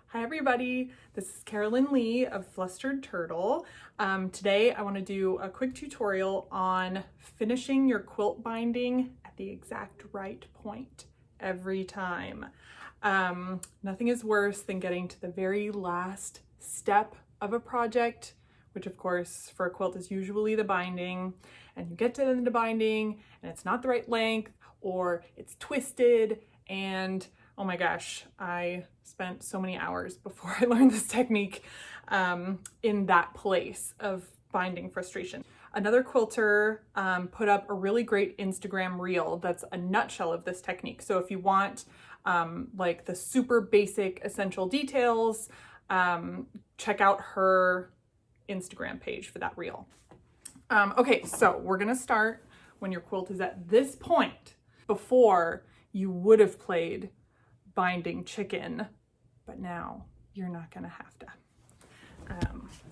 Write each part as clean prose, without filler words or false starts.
Hi everybody, this is Carolyn Lee of Flustered Turtle. Today I want to do a quick tutorial on finishing your quilt binding at the exact right point every time. Nothing is worse than getting to the very last step of a project, which of course for a quilt is usually the binding, and you get to the binding and it's not the right length or it's twisted, and oh my gosh, I spent so many hours before I learned this technique in that place of binding frustration. Another quilter put up a really great Instagram reel that's a nutshell of this technique. So if you want like the super basic essential details, check out her Instagram page for that reel. Okay, so we're gonna start when your quilt is at this point. Before, you would have played binding chicken, but now you're not gonna have to.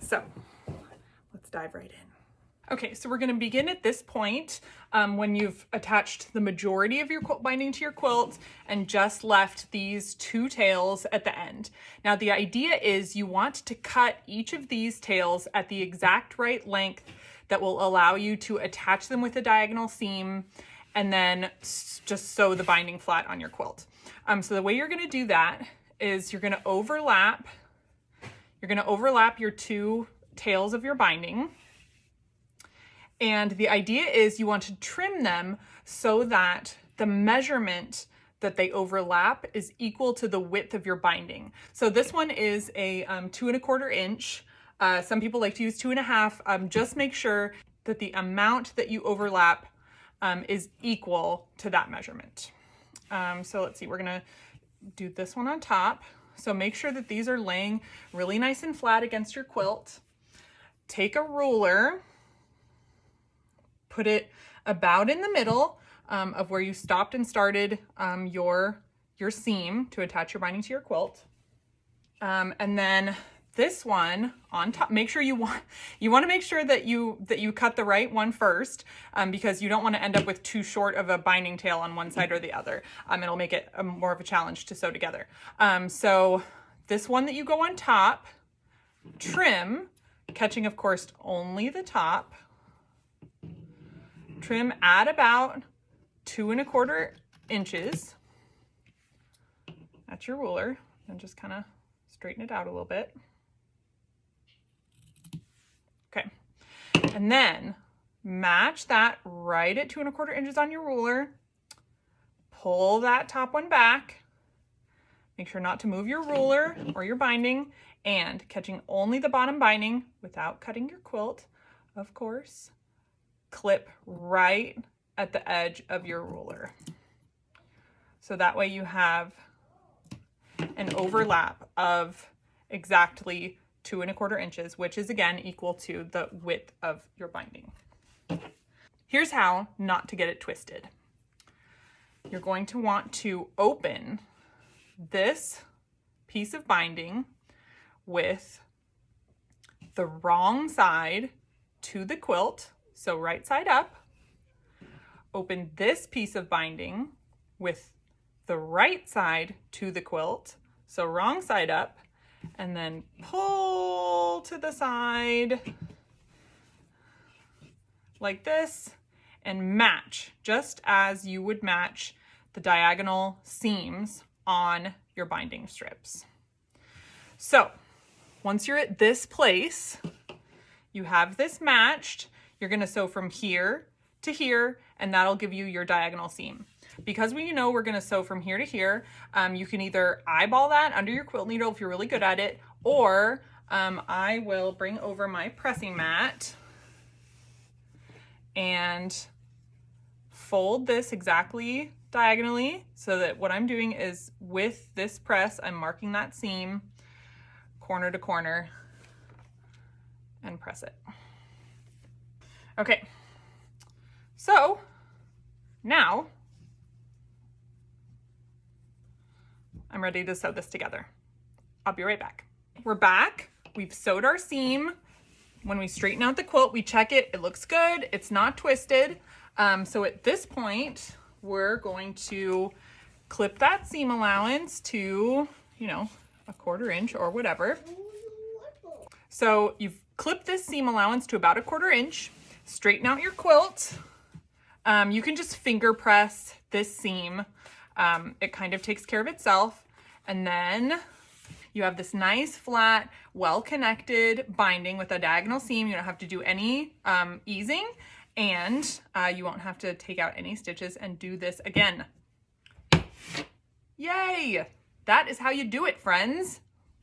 So let's dive right in. Okay, so we're gonna begin at this point when you've attached the majority of your quilt binding to your quilt and just left these two tails at the end. Now the idea is you want to cut each of these tails at the exact right length that will allow you to attach them with a diagonal seam and then just sew the binding flat on your quilt. So the way you're gonna do that is you're gonna overlap your two tails of your binding. And the idea is you want to trim them so that the measurement that they overlap is equal to the width of your binding. So this one is a 2 1/4 inch. Some people like to use 2 1/2. Just make sure that the amount that you overlap is equal to that measurement. So let's see, we're gonna do this one on top. So make sure that these are laying really nice and flat against your quilt. Take a ruler, put it about in the middle of where you stopped and started your seam to attach your binding to your quilt. And then this one on top, make sure you want to make sure that you cut the right one first, because you don't want to end up with too short of a binding tail on one side or the other. It'll make it more of a challenge to sew together. So this one that you go on top, trim, catching of course only the top. Trim at about 2 1/4 inches. That's your ruler, and just kind of straighten it out a little bit. Okay, and then match that right at 2 1/4 inches on your ruler. Pull that top one back. Make sure not to move your ruler or your binding, and catching only the bottom binding without cutting your quilt, of course, clip right at the edge of your ruler. So that way you have an overlap of exactly 2 1/4 inches, which is again equal to the width of your binding. Here's how not to get it twisted. You're going to want to open this piece of binding with the wrong side to the quilt, so right side up. Open this piece of binding with the right side to the quilt, so wrong side up, and then pull to the side like this and match, just as you would match the diagonal seams on your binding strips. So once you're at this place, you have this matched, you're gonna sew from here to here, and that'll give you your diagonal seam. Because we know we're gonna sew from here to here, you can either eyeball that under your quilt needle if you're really good at it, or I will bring over my pressing mat and fold this exactly diagonally, so that what I'm doing is with this press, I'm marking that seam corner to corner and press it. Okay, so now I'm ready to sew this together. I'll be right back. We're back. We've sewed our seam. When we straighten out the quilt, we check it. It looks good. It's not twisted. So at this point, we're going to clip that seam allowance to, a 1/4 inch or whatever. So you've clipped this seam allowance to about a 1/4 inch. Straighten out your quilt. You can just finger press this seam. It kind of takes care of itself. And then you have this nice, flat, well-connected binding with a diagonal seam. You don't have to do any easing, and you won't have to take out any stitches and do this again. Yay! That is how you do it, friends.